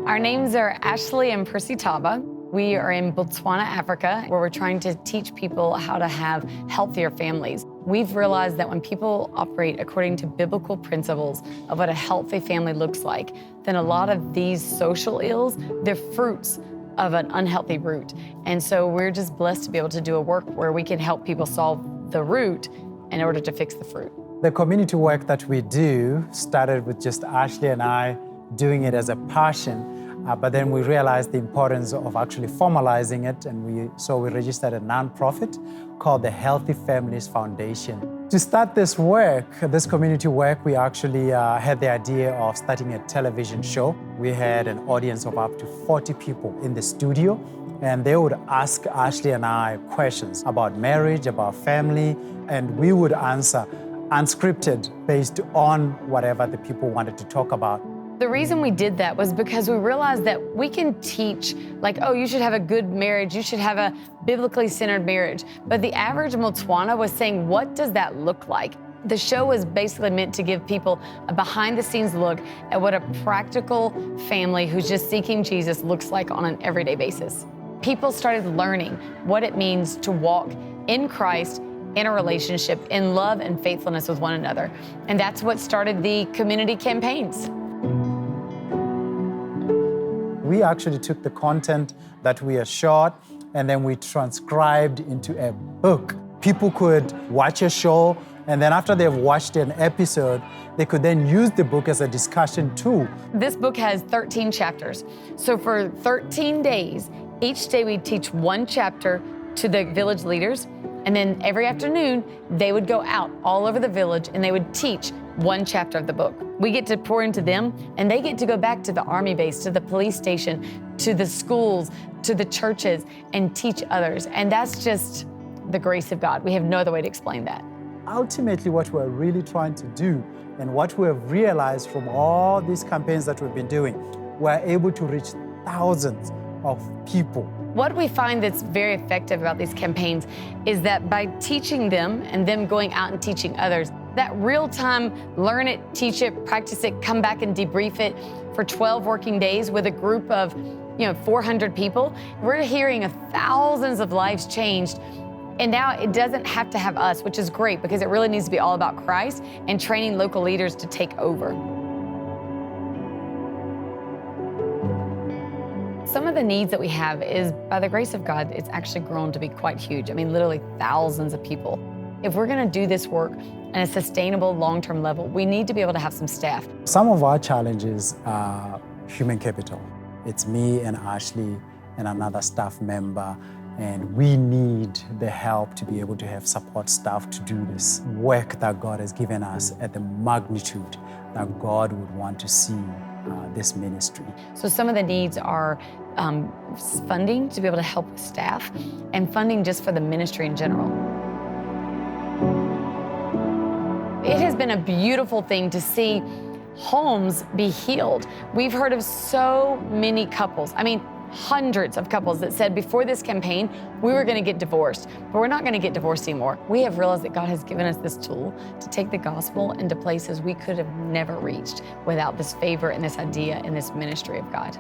Our names are Ashley and Percy Taba. We are in Botswana, Africa, where we're trying to teach people how to have healthier families. We've realized that when people operate according to biblical principles of what a healthy family looks like, then a lot of these social ills, they're fruits of an unhealthy root. And so we're just blessed to be able to do a work where we can help people solve the root in order to fix the fruit. The community work that we do started with just Ashley and I doing it as a passion. But then we realized the importance of actually formalizing it, and we registered a nonprofit called the Healthy Families Foundation. To start this work, this community work, we actually had the idea of starting a television show. We had an audience of up to 40 people in the studio, and they would ask Ashley and I questions about marriage, about family, and we would answer unscripted based on whatever the people wanted to talk about. The reason we did that was because we realized that we can teach, like, oh, you should have a good marriage, you should have a biblically centered marriage. But the average Botswana was saying, what does that look like? The show was basically meant to give people a behind-the-scenes look at what a practical family who's just seeking Jesus looks like on an everyday basis. People started learning what it means to walk in Christ in a relationship, in love and faithfulness with one another. And that's what started the community campaigns. We actually took the content that we had shot and then we transcribed into a book. People could watch a show, and then after they've watched an episode, they could then use the book as a discussion tool. This book has 13 chapters. So for 13 days, each day we teach one chapter to the village leaders, and then every afternoon, they would go out all over the village and they would teach one chapter of the book. We get to pour into them, and they get to go back to the army base, to the police station, to the schools, to the churches, and teach others. And that's just the grace of God. We have no other way to explain that. Ultimately, what we're really trying to do, and what we have realized from all these campaigns that we've been doing, we're able to reach thousands of people. What we find that's very effective about these campaigns is that by teaching them and them going out and teaching others, that real-time learn it, teach it, practice it, come back and debrief it for 12 working days with a group of 400 people, we're hearing of thousands of lives changed. And now it doesn't have to have us, which is great because it really needs to be all about Christ and training local leaders to take over. Some of the needs that we have is, by the grace of God, it's actually grown to be quite huge. I mean, literally thousands of people. If we're going to do this work at a sustainable, long-term level, we need to be able to have some staff. Some of our challenges are human capital. It's me and Ashley and another staff member, and we need the help to be able to have support staff to do this work that God has given us at the magnitude that God would want to see this ministry. So some of the needs are funding to be able to help with staff and funding just for the ministry in general. It has been a beautiful thing to see homes be healed. We've heard of so many couples, I mean, hundreds of couples that said before this campaign, we were going to get divorced, but we're not going to get divorced anymore. We have realized that God has given us this tool to take the gospel into places we could have never reached without this favor and this idea and this ministry of God.